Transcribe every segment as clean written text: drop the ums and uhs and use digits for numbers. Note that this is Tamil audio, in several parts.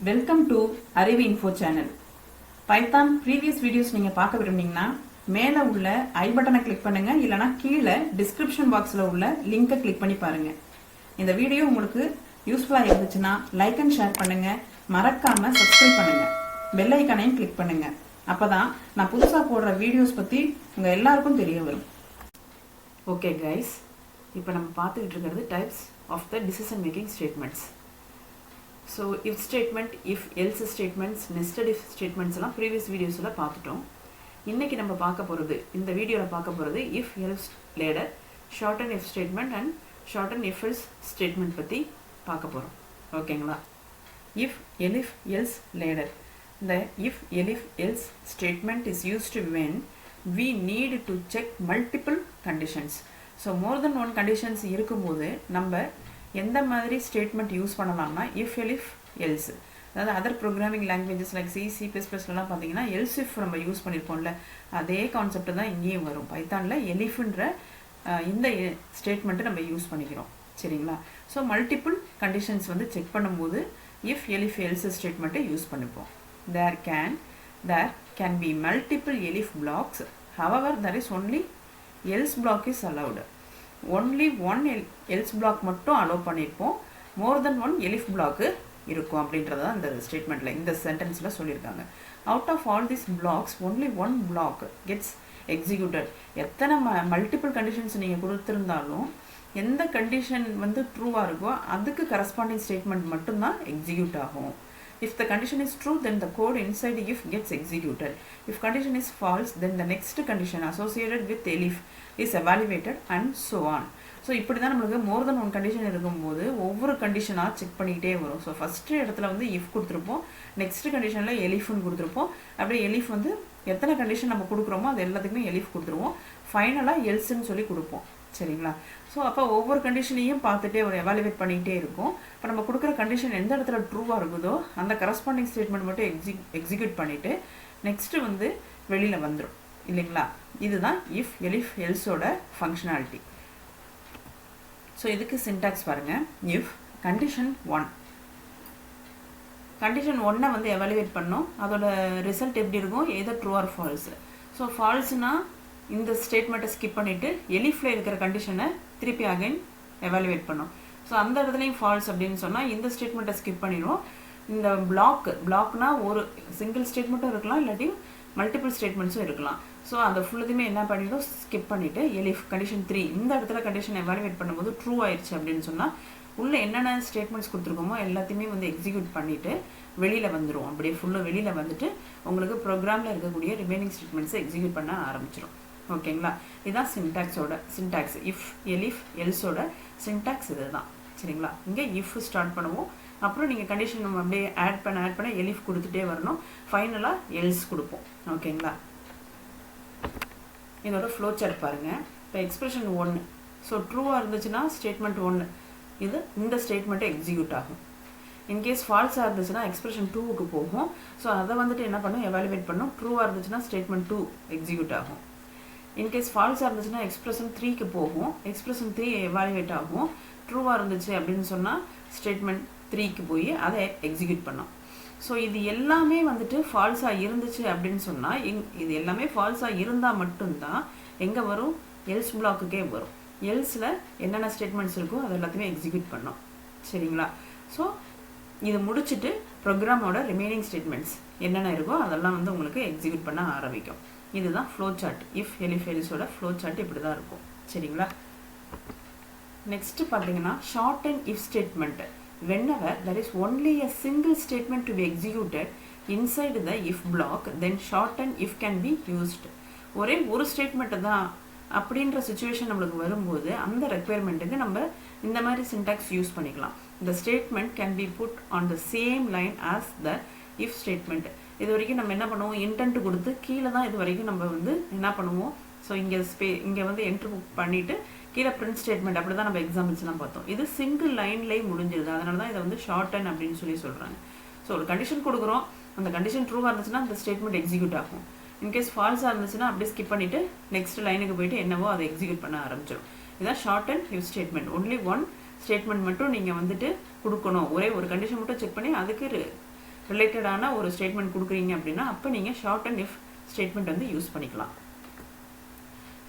வெல்கம் டு அறிவு info channel. Python previous videos நீங்கள் பார்க்க விரும்புனீங்கன்னா மேலே உள்ள ஐ பட்டனை கிளிக் பண்ணுங்க, இல்லைனா கீழே டிஸ்கிரிப்ஷன் பாக்ஸில் உள்ள லிங்கை கிளிக் பண்ணி பாருங்க. இந்த வீடியோ உங்களுக்கு யூஸ்ஃபுல்லாக இருந்துச்சுன்னா லைக் அண்ட் ஷேர் பண்ணுங்க, மறக்காம சப்ஸ்கிரைப் பண்ணுங்க, பெல் ஐக்கானையும் கிளிக் பண்ணுங்க. அப்பதான் நான் புதுசாக போடுற வீடியோஸ் பற்றி உங்கள் எல்லாருக்கும் தெரிய வரும். ஓகே கைஸ், இப்போ நம்ம பார்த்துக்கிட்டு இருக்கிறது types of the decision making statements. So if statement, if else statements, nested if statements எல்லாம் ப்ரீவியஸ் வீடியோஸில் பார்த்துட்டோம். இன்றைக்கி நம்ம பார்க்க போகிறது, இந்த வீடியோவில் பார்க்க போகிறது if else ladder, short and if statement and short and if else statement பற்றி பார்க்க போகிறோம். ஓகேங்களா? If elif else ladder. இந்த if elif else statement is used when we need to check multiple conditions. So more than one conditions இருக்கும்போது நம்ம எந்த மாதிரி ஸ்டேட்மெண்ட் யூஸ் பண்ணலாம்னா இஃப் எலிஃப் எல்ஸ், அதாவது அதர் ப்ரோக்ராமிங் லாங்குவேஜஸ் லைக் C++லாம் பார்த்தீங்கன்னா எல்ஸ் இஃப் நம்ம யூஸ் பண்ணியிருப்போம்ல, அதே கான்செப்ட் தான் இங்கேயும் வரும். பைத்தானில் எலிஃப்ன்ற இந்த ஸ்டேட்மெண்ட்டை நம்ம யூஸ் பண்ணிக்கிறோம். சரிங்களா? ஸோ மல்டிபிள் கண்டிஷன்ஸ் வந்து செக் பண்ணும்போது இஃப் எலிஃப் எல்ஸ் ஸ்டேட்மெண்ட்டை யூஸ் பண்ணிப்போம். there can be multiple elif blocks, however there is only else block is allowed. only one else block மட்டும் அலோவ் பண்ணியிருப்போம், more than one elif block இருக்கும் அப்படின்றத இந்த ஸ்டேட்மெண்ட்டில், இந்த சென்டென்ஸில் சொல்லியிருக்காங்க. Out of all these blocks only one block gets executed. எத்தனை மல்டிபிள் கண்டிஷன்ஸ் நீங்கள் கொடுத்துருந்தாலும் எந்த கண்டிஷன் வந்து ட்ரூவாக இருக்கோ அதுக்கு கரஸ்பாண்டிங் ஸ்டேட்மெண்ட் மட்டும்தான் எக்ஸிக்யூட் ஆகும். If the condition is true, then the code inside if gets executed. If condition is false, then the next condition associated with elif is evaluated and so on. So இப்படி தான் நம்மளுக்கு மோர் தென் ஒன் கண்டிஷன் இருக்கும்போது ஒவ்வொரு கண்டிஷனாக செக் பண்ணிக்கிட்டே வரும். ஸோ ஃபஸ்ட்டு இடத்துல வந்து இஃப் கொடுத்துருப்போம், நெக்ஸ்ட் கண்டிஷனில் எலிஃப்னு கொடுத்துருப்போம். அப்படியே எலிஃப் வந்து எத்தனை கண்டிஷன் நம்ம கொடுக்குறோமோ அது எல்லாத்துக்குமே எலிஃப் கொடுத்துருவோம். ஃபைனலாக எல்ஸ்ன்னு சொல்லி கொடுப்போம். சரிங்களா? ஸோ அப்போ ஒவ்வொரு கண்டிஷனையும் பார்த்துட்டே ஒரு எவாலுவேட் பண்ணிகிட்டே இருக்கும். இப்போ நம்ம கொடுக்குற கண்டிஷன் எந்த இடத்துல ட்ரூவாக இருக்குதோ அந்த கரஸ்பாண்டிங் ஸ்டேட்மெண்ட் மட்டும் எக்ஸிக்யூட் பண்ணிவிட்டு நெக்ஸ்ட்டு வந்து வெளியில் வந்துடும் இல்லைங்களா? இதுதான் இஃப் எலிஃப் எல்ஸோட ஃபங்க்ஷனாலிட்டி. ஸோ இதுக்கு சின்டாக்ஸ் பாருங்கள். இஃப் கண்டிஷன் 1, கண்டிஷன் 1 வந்து எவாலுவேட் பண்ணோம், அதோட ரிசல்ட் எப்படி இருக்கும், எதர் ட்ரூ ஆர் ஃபால்ஸ். ஸோ ஃபால்ஸ்னால் இந்த ஸ்டேட்மெண்ட்டை ஸ்கிப் பண்ணிவிட்டு எலிஃபில் இருக்கிற கண்டிஷனை திருப்பி அகைன் எவாலுவேட் பண்ணோம். ஸோ அந்த இடத்துலையும் ஃபால்ஸ் அப்படின்னு சொன்னால் இந்த ஸ்டேட்மெண்ட்டை ஸ்கிப் பண்ணிடுவோம். இந்த பிளாக்னா ஒரு சிங்கிள் ஸ்டேட்மெண்ட்டும் இருக்கலாம், இல்லாட்டி மல்டிபிள் ஸ்டேட்மெண்ட்ஸும் இருக்கலாம். ஸோ அந்த ஃபுல்லுமே என்ன பண்ணிவிடும், ஸ்கிப் பண்ணிவிட்டு எலிஃப் கண்டிஷன் 3 இந்த இடத்துல கண்டிஷன் எவாலுவேட் பண்ணும்போது ட்ரூ ஆயிடுச்சு அப்படின்னு சொன்னால் உள்ளே என்னென்ன ஸ்டேட்மெண்ட்ஸ் கொடுத்துருக்கோமோ எல்லாத்தையுமே வந்து எக்ஸிக்யூட் பண்ணிவிட்டு வெளியில் வந்துடும். அப்படியே ஃபுல்லாக வெளியில் வந்துட்டு உங்களுக்கு ப்ரோக்ராமில் இருக்கக்கூடிய ரிமைனிங் ஸ்டேட்மெண்ட்ஸை எக்ஸிக்யூட் பண்ண ஆரம்பிச்சிடும். ஓகேங்களா? இதுதான் சின்டாக்ஸ். இஃப் எலிஃப் எல்ஸோட சின்டாக்ஸ் இது தான். சரிங்களா? இங்கே இஃப் ஸ்டார்ட் பண்ணுவோம், அப்புறம் நீங்கள் கண்டிஷன் அப்படியே ஆட் பண்ண எலிஃப் கொடுத்துட்டே வரணும், ஃபைனலாக எல்ஸ் கொடுப்போம். ஓகேங்களா? இதோட ஃப்ளோ சார்ட் பாருங்கள். இப்போ எக்ஸ்பிரஷன் 1, ஸோ ட்ரூவாக இருந்துச்சுன்னா ஸ்டேட்மெண்ட் 1 இது இந்த ஸ்டேட்மெண்ட்டை எக்ஸிக்யூட் ஆகும். இன்கேஸ் ஃபால்ஸாக இருந்துச்சுன்னா எக்ஸ்பிரஷன் 2க்கு போகும். ஸோ அதை வந்துட்டு என்ன பண்ணும், எவாலுவேட் பண்ணும். ட்ரூவாக இருந்துச்சுன்னா ஸ்டேட்மெண்ட் 2 எக்ஸிக்யூட் ஆகும். இன்கேஸ் ஃபால்ஸாக இருந்துச்சுன்னா எக்ஸ்பிரஷன் 3க்கு போகும், எக்ஸ்பிரஷன் 3 எவாலுவேட் ஆகும். ட்ரூவாக இருந்துச்சு அப்படின்னு சொன்னால் ஸ்டேட்மெண்ட் 3க்கு போய் அதை எக்ஸிக்யூட் பண்ணோம். ஸோ இது எல்லாமே வந்துட்டு ஃபால்ஸாக இருந்துச்சு அப்படின்னு சொன்னால் இது எல்லாமே ஃபால்ஸாக இருந்தால் மட்டும்தான் எங்கே வரும், எல்ஸ் பிளாக்குக்கே வரும். எல்ஸில் என்னென்ன ஸ்டேட்மெண்ட்ஸ் இருக்கோ அது எல்லாத்தையுமே எக்ஸிக்யூட் பண்ணோம். சரிங்களா? ஸோ இது முடிச்சுட்டு ப்ரோக்ராமோட ரிமைனிங் ஸ்டேட்மெண்ட்ஸ் என்னென்ன இருக்கோ அதெல்லாம் வந்து உங்களுக்கு எக்ஸிக்யூட் பண்ண ஆரம்பிக்கும். இதுதான் ஃப்ளோ சார்ட். இஃப் எலிஃப் எல்ஸோட ஃப்ளோ சார்ட் இப்படி தான் இருக்கும். சரிங்களா? நெக்ஸ்ட் பார்த்தீங்கன்னா short and if statement. whenever there is only a single statement to be executed inside the if block, then shorten if can be used. ஒரே ஒரு ஸ்டேட்மெண்ட்டு தான் அப்படின்ற சுச்சுவேஷன் நம்மளுக்கு வரும்போது அந்த ரெக்குயர்மெண்ட்டுக்கு நம்ம இந்த மாதிரி சின்டாக்ஸ் யூஸ் பண்ணிக்கலாம். the statement can be put on the same line as the if statement. இது வரைக்கும் நம்ம என்ன பண்ணுவோம், இன்டென்ட் கொடுத்து கீழே தான் இது வரைக்கும் நம்ம வந்து என்ன பண்ணுவோம், ஸோ இங்கே வந்து என்ட்ரு பண்ணிவிட்டு கீழே பிரிண்ட் ஸ்டேட்மெண்ட் அப்படி தான் நம்ம எக்ஸாம்பிள்ஸ்லாம் பார்த்தோம். இது சிங்கிள் லைன்லேயே முடிஞ்சிருது, அதனால தான் இதை வந்து ஷார்டன் அப்படின்னு சொல்கிறாங்க. ஸோ ஒரு கண்டிஷன் கொடுக்குறோம், அந்த கண்டிஷன் ட்ரூவாக இருந்துச்சுன்னா அந்த ஸ்டேட்மெண்ட் எக்ஸிக்யூட் ஆகும். இன்கேஸ் ஃபால்ஸாக இருந்துச்சுன்னா அப்படியே ஸ்கிப் பண்ணிவிட்டு நெக்ஸ்ட் லைனுக்கு போயிட்டு என்னவோ அதை எக்ஸிக்யூட் பண்ண ஆரம்பிச்சிடும். இதுதான் short and if statement. Only one statement மட்டும் நீங்கள் வந்துட்டு கொடுக்கணும், ஒரே ஒரு கண்டிஷன் மட்டும் செக் பண்ணி அதுக்கு ரிலேட்டடான ஒரு ஸ்டேட்மெண்ட் கொடுக்குறீங்க அப்படின்னா அப்போ நீங்கள் ஷார்ட் அண்ட் இஃப் ஸ்டேட்மெண்ட் வந்து யூஸ் பண்ணிக்கலாம்.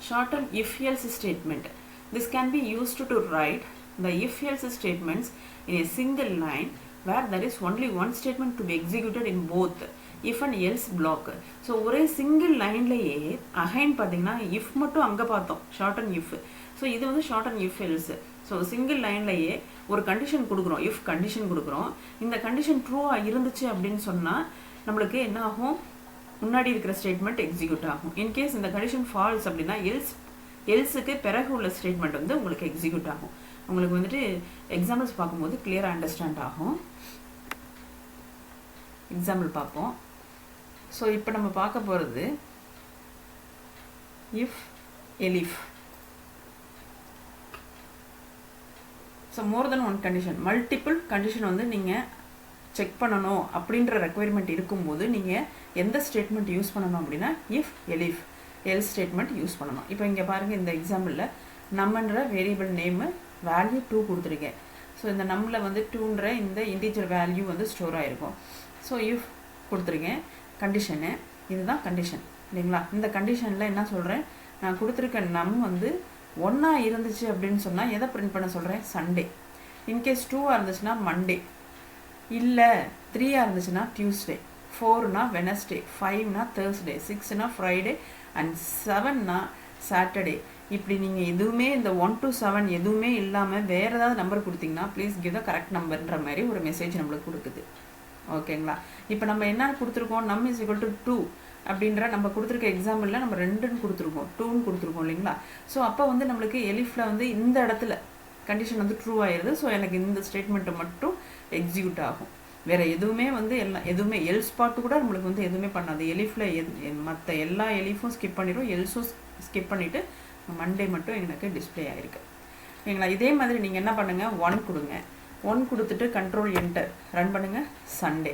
Short and if-else statement. This can be used to write the if-else statements in a single line where there is only one statement to be executed in both if and else block. So ஒரே single lineலயே again பார்த்தீங்கன்னா if மட்டும் அங்கே பார்த்தோம் short and if. ஸோ இது வந்து short and if-else. ஸோ சிங்கிள் லைன்லயே ஒரு கண்டிஷன் கொடுக்குறோம், if கண்டிஷன் கொடுக்குறோம். இந்த கண்டிஷன் ட்ரூவாக இருந்துச்சு அப்படின்னு சொன்னால் நம்மளுக்கு என்ன ஆகும், முன்னாடி இருக்கிற ஸ்டேட்மெண்ட் எக்ஸிக்யூட் ஆகும். இன்கேஸ் இந்த கண்டிஷன் ஃபால்ஸ் அப்படின்னா எல்ஸுக்கு பிறகு உள்ள ஸ்டேட்மெண்ட் வந்து உங்களுக்கு எக்ஸிக்யூட் ஆகும். உங்களுக்கு வந்துட்டு எக்ஸாம்பிள்ஸ் பார்க்கும்போது கிளியராக அண்டர்ஸ்டாண்ட் ஆகும். எக்ஸாம்பிள் பார்ப்போம். ஸோ இப்போ நம்ம பார்க்க போகிறது if elif. So more than one condition, multiple condition வந்து நீங்கள் செக் பண்ணணும் அப்படின்ற ரெக்குயர்மெண்ட் இருக்கும்போது நீங்கள் எந்த ஸ்டேட்மெண்ட் யூஸ் பண்ணணும் அப்படின்னா if elif else statement use பண்ணணும். இப்போ இங்கே பாருங்கள், இந்த எக்ஸாம்பிளில் நம்மன்ற வேரியபிள் நேமு வேல்யூ 2 கொடுத்துருக்கேன். ஸோ இந்த நம்மில் வந்து 2ன்ற இந்த இன்டீஜர் வேல்யூ வந்து ஸ்டோர் ஆகிருக்கும். ஸோ இஃப் கொடுத்துருக்கேன், கண்டிஷனு இதுதான் கண்டிஷன் இல்லைங்களா. இந்த கண்டிஷனில் என்ன சொல்கிறேன், நான் கொடுத்துருக்க நம் வந்து 1 இருந்துச்சு அப்படின்னு சொன்னால் எதை பிரிண்ட் பண்ண சொல்கிறேன், சண்டே. இன்கேஸ் 2 இருந்துச்சுன்னா மண்டே, இல்லை 3 இருந்துச்சுன்னா டியூஸ்டே, 4னா வெனஸ்டே, 5னா தேர்ஸ்டே, 6னா ஃப்ரைடே அண்ட் 7னா சாட்டர்டே. இப்படி நீங்கள் எதுவுமே இந்த 1 to 7 எதுவுமே இல்லாமல் வேறு ஏதாவது நம்பர் கொடுத்தீங்கன்னா ப்ளீஸ் கிவ் த கரெக்ட் நம்பர்ன்ற மாதிரி ஒரு மெசேஜ் நம்மளுக்கு கொடுக்குது. ஓகேங்களா. இப்போ நம்ம என்ன கொடுத்துருக்கோம், நம் இஸ் ஈக்குவல் டு 2 அப்படின்ற நம்ம கொடுத்துருக்க எக்ஸாம்பிளில் நம்ம 2ன்னு கொடுத்துருக்கோம், 2ன்னு கொடுத்துருக்கோம் இல்லைங்களா. ஸோ அப்போ வந்து நம்மளுக்கு எலிஃபில் வந்து இந்த இடத்துல கண்டிஷன் வந்து ட்ரூ ஆயிடுது. ஸோ எனக்கு இந்த ஸ்டேட்மெண்ட்டை மட்டும் எக்ஸிக்யூட் ஆகும். வேறு எதுவுமே வந்து எதுவுமே எல்ஸ் பார்ட்டு கூட நம்மளுக்கு வந்து எதுவுமே பண்ணாது. எலிஃபில் மற்ற எல்லா எலிஃபும் ஸ்கிப் பண்ணிடும், எல்ஸும் ஸ்கிப் பண்ணிவிட்டு மண்டே மட்டும் எனக்கு டிஸ்பிளே ஆகிருக்கு. ஓகேங்களா. இதே மாதிரி நீங்கள் என்ன பண்ணுங்கள், 1 கொடுங்க, 1 கொடுத்துட்டு கண்ட்ரோல் என்டர் ரன் பண்ணுங்கள், சண்டே.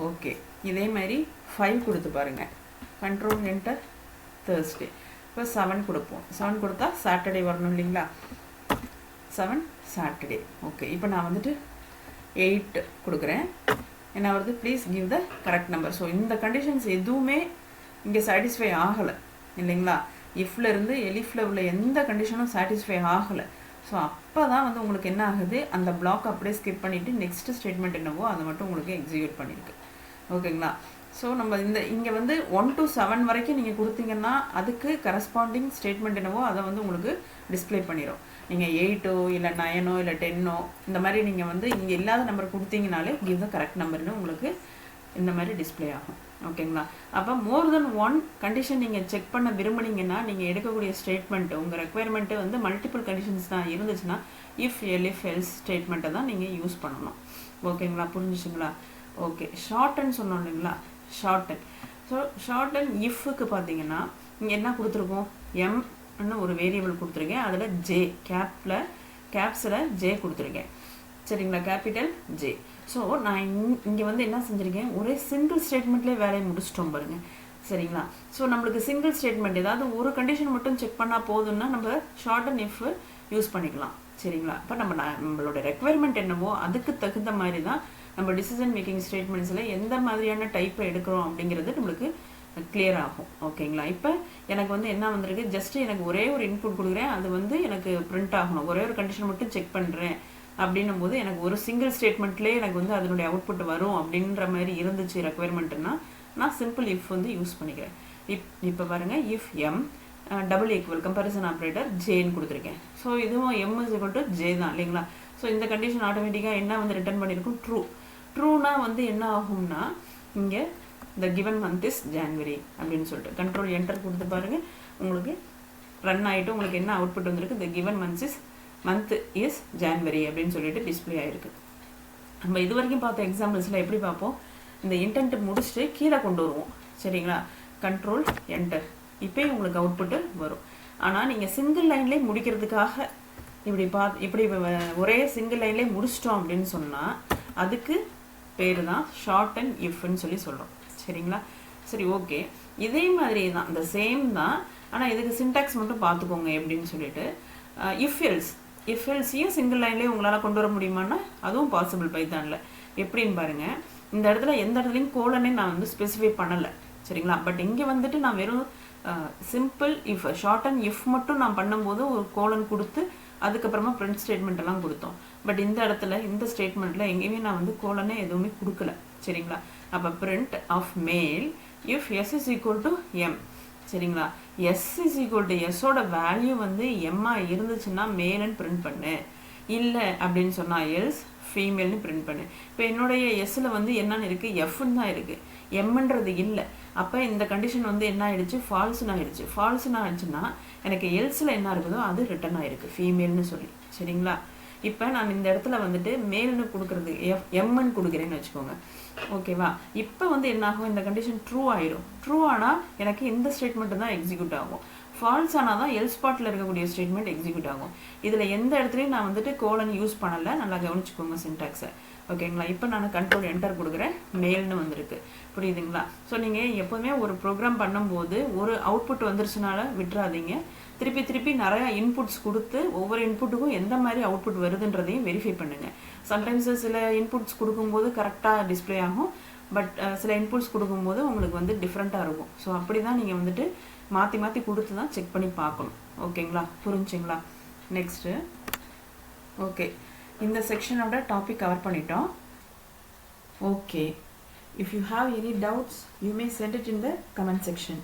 ஓகே. இதே மாதிரி 5 கொடுத்து பாருங்கள், கண்ட்ரோல் என்டர் தேர்ஸ்டே. இப்போ 7 கொடுப்போம், 7 கொடுத்தா சாட்டர்டே வரணும் இல்லைங்களா. 7 சாட்டர்டே. ஓகே. இப்போ நான் வந்துட்டு 8 கொடுக்குறேன், என்ன வருது, please give the correct number. So இந்த கண்டிஷன்ஸ் எதுவுமே இங்கே சாட்டிஸ்ஃபை ஆகலை இல்லைங்களா. இஃப்ல இருந்து எலிஃப்ல உள்ள எந்த கண்டிஷனும் சாட்டிஸ்ஃபை ஆகலை. ஸோ அப்போ தான் வந்து உங்களுக்கு என்ன ஆகுது, அந்த பிளாக் அப்படியே ஸ்கிப் பண்ணிவிட்டு நெக்ஸ்ட் ஸ்டேட்மெண்ட் என்னவோ அதை மட்டும் உங்களுக்கு எக்ஸிக்யூட் பண்ணியிருக்கு. ஓகேங்களா. ஸோ நம்ம இங்கே வந்து 1 to 7 வரைக்கும் நீங்கள் கொடுத்தீங்கன்னா அதுக்கு கரஸ்பாண்டிங் ஸ்டேட்மெண்ட் என்னவோ அதை வந்து உங்களுக்கு டிஸ்பிளே பண்ணிடும். நீங்கள் 8ஓ இல்லை 9ஓ இல்லை 10ஓ இந்த மாதிரி நீங்கள் வந்து இங்கே இல்லாத நம்பர் கொடுத்தீங்கனாலே கிவ் த கரெக்ட் நம்பர்னு உங்களுக்கு இந்த மாதிரி டிஸ்பிளே ஆகும். ஓகேங்களா. அப்போ மோர் தென் 1 கண்டிஷன் நீங்கள் செக் பண்ண விரும்புனீங்கன்னா நீங்கள் எடுக்கக்கூடிய ஸ்டேட்மெண்ட்டு உங்கள் ரெக்குயர்மெண்ட்டு வந்து மல்டிபிள் கண்டிஷன்ஸ் தான் இருந்துச்சுன்னா இஃப் எலிஃப் எல்ஸ் ஸ்டேட்மெண்ட்டை தான் நீங்கள் யூஸ் பண்ணணும். ஓகேங்களா, புரிஞ்சுச்சுங்களா. ஓகே. ஷார்ட்டன் சொன்னோம் இல்லைங்களா, ஷார்ட்டன். ஸோ ஷார்ட்டன் இஃப்க்கு பார்த்தீங்கன்னா இங்கே என்ன கொடுத்துருக்கோம், எம்னு ஒரு வேரியபிள் கொடுத்துருக்கேன், அதில் ஜே கேப்ஸில் ஜே கொடுத்துருக்கேன் சரிங்களா, கேபிட்டல் ஜே. ஸோ நான் இங்கே வந்து என்ன செஞ்சுருக்கேன், ஒரே சிங்கிள் ஸ்டேட்மெண்ட்லேயே வேலையை முடிச்சிட்டோம் பாருங்கள் சரிங்களா. ஸோ நம்மளுக்கு சிங்கிள் ஸ்டேட்மெண்ட் ஏதாவது ஒரு கண்டிஷன் மட்டும் செக் பண்ணால் போதும்னா நம்ம ஷார்ட்டன் இஃப் யூஸ் பண்ணிக்கலாம் சரிங்களா. அப்போ நம்மளோட ரெக்குயர்மெண்ட் என்னவோ அதுக்கு தகுந்த மாதிரி தான் நம்ம டிசிஷன் மேக்கிங் ஸ்டேட்மெண்ட்ஸில் எந்த மாதிரியான டைப்பை எடுக்கிறோம் அப்படிங்கிறது நம்மளுக்கு கிளியர் ஆகும். ஓகேங்களா. இப்போ எனக்கு வந்து என்ன வந்திருக்கு, ஜஸ்ட்டு எனக்கு ஒரே ஒரு இன்புட் கொடுக்குறேன், அது வந்து எனக்கு பிரிண்ட் ஆகணும், ஒரே ஒரு கண்டிஷன் மட்டும் செக் பண்ணுறேன் அப்படின்னும் போது எனக்கு ஒரு சிங்கிள் ஸ்டேட்மெண்ட்லேயே எனக்கு வந்து அதனுடைய அவுட்புட் வரும் அப்படின்ற மாதிரி இருந்துச்சு ரெக்குயர்மெண்ட்டுன்னா நான் சிம்பிள் இஃப் வந்து யூஸ் பண்ணிக்கிறேன். இப்போ பாருங்கள், if M double equal comparison operator ஜேன்னு கொடுத்துருக்கேன். ஸோ இதுவும் M is equal to J தான் இல்லைங்களா. ஸோ இந்த கண்டிஷன் ஆட்டோமேட்டிக்காக என்ன வந்து ரிட்டர்ன் பண்ணியிருக்கும், ட்ரூனா வந்து என்ன ஆகும்னா இங்கே the given month is January அப்படின்னு சொல்லிட்டு கண்ட்ரோல் என்டர் கொடுத்து பாருங்கள், உங்களுக்கு ரன் ஆகிட்டு உங்களுக்கு என்ன அவுட்புட் வந்திருக்கு, the given month is January அப்படின்னு சொல்லிட்டு டிஸ்பிளே ஆகிருக்கு. நம்ம இது வரைக்கும் பார்த்த எக்ஸாம்பிள்ஸில் எப்படி பார்ப்போம், இந்த இன்டென்ட் முடிச்சுட்டு கீழே கொண்டு வருவோம் சரிங்களா, கண்ட்ரோல் என்டர், இப்போயும் உங்களுக்கு அவுட்புட்டு வரும். ஆனால் நீங்கள் சிங்கிள் லைன்லேயே முடிக்கிறதுக்காக இப்படி ஒரே சிங்கிள் லைன்லேயே முடிச்சிட்டோம் அப்படின்னு சொன்னால் அதுக்கு பேர் தான் ஷார்ட் அண்ட் இஃப்னு சொல்லி சொல்கிறோம் சரிங்களா. சரி, ஓகே. இதே மாதிரி தான் இந்த சேம் தான், ஆனால் இதுக்கு சின்டாக்ஸ் மட்டும் பார்த்துக்கோங்க எப்படின்னு சொல்லிட்டு. இஃப் எல்ஸையும் சிங்கிள் லைன்லேயே உங்களால் கொண்டு வர முடியுமான்னா அதுவும் பாசிபிள் பைத்தானில். எப்படின்னு பாருங்கள், இந்த இடத்துல எந்த இடத்துலையும் கோலனே நான் வந்து ஸ்பெசிஃபை பண்ணலை சரிங்களா. பட் இங்கே வந்துட்டு நான் வெறும் simple if short and if மட்டும் நான் பண்ணும்போது ஒரு கோலன் கொடுத்து அதுக்கப்புறமா பிரிண்ட் ஸ்டேட்மெண்ட் எல்லாம் கொடுத்தோம். பட் இந்த இடத்துல இந்த ஸ்டேட்மெண்ட்டில் எங்கேயுமே நான் வந்து கோலனே எதுவுமே கொடுக்கல சரிங்களா. அப்போ print of male if S is equal to M சரிங்களா. எஸ் இஸ் ஈக்குவல் டு எஸ்ஸோட வேல்யூ வந்து எம்மாக இருந்துச்சுன்னா மேலுன்னு பிரிண்ட் பண்ணு, இல்லை அப்படின்னு சொன்னால் எல்ஸ் ஃபீமேல்னு பிரிண்ட் பண்ணு. இப்போ என்னுடைய எஸ்ஸில் வந்து என்னன்னு இருக்குது, எஃப்னு தான் இருக்குது, எம்ன்றது இல்லை. அப்போ இந்த கண்டிஷன் வந்து என்ன ஆயிடுச்சு, ஃபால்ஸ்னு ஆயிடுச்சு. ஃபால்ஸ்னு ஆயிடுச்சுன்னா எனக்கு எல்ஸில் என்ன இருக்குதோ அது ரிட்டர்ன் ஆயிருக்கு ஃபீமேல்னு சொல்லி சரிங்களா. இப்போ நான் இந்த இடத்துல வந்துட்டு மேல்னு கொடுக்குறது எம்ன்னு கொடுக்குறேன்னு வச்சுக்கோங்க ஓகேவா. இப்போ வந்து என்னாகும், இந்த கண்டிஷன் ட்ரூ ஆயிடும். ட்ரூ ஆனால் எனக்கு இந்த ஸ்டேட்மெண்ட் தான் எக்ஸிக்யூட் ஆகும். ஃபால்ஸ் ஆனால் தான் எல் ஸ்பாட்டில் இருக்கக்கூடிய ஸ்டேட்மெண்ட் எக்ஸிக்யூட் ஆகும். இதில் எந்த இடத்துலையும் நான் வந்துட்டு கோலன் யூஸ் பண்ணலை, நல்லா கவனிச்சுக்கோங்க சின்டாக்ஸை ஓகேங்களா. இப்போ நான் கண்ட்ரோல் என்டர் கொடுக்குறேன், மேல்னு வந்திருக்கு புரியுதுங்களா. ஸோ நீங்கள் எப்போதுமே ஒரு ப்ரோக்ராம் பண்ணும்போது ஒரு அவுட்புட் வந்துருச்சுனால விட்டுறாதீங்க, திருப்பி திருப்பி நிறையா இன்புட்ஸ் கொடுத்து ஒவ்வொரு இன்புட்டுக்கும் எந்த மாதிரி அவுட்புட் வருதுன்றதையும் வெரிஃபை பண்ணுங்கள். சம்டைம்ஸ் சில இன்புட்ஸ் கொடுக்கும்போது கரெக்டாக டிஸ்பிளே ஆகும், பட் சில இன்புட்ஸ் கொடுக்கும்போது உங்களுக்கு வந்து டிஃப்ரெண்ட்டாக இருக்கும். ஸோ அப்படி தான் நீங்கள் வந்துட்டு மாற்றி மாற்றி கொடுத்து தான் செக் பண்ணி பார்க்கணும் ஓகேங்களா. புரிஞ்சுங்களா. நெக்ஸ்ட்டு ஓகே, இந்த செக்ஷனோட டாபிக் கவர் பண்ணிட்டோம். Okay, if you have any doubts you may send it in the comment section.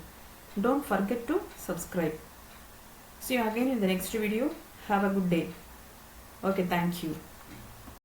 Don't forget to subscribe. See you again in the next video. Have a good day. Okay, thank you.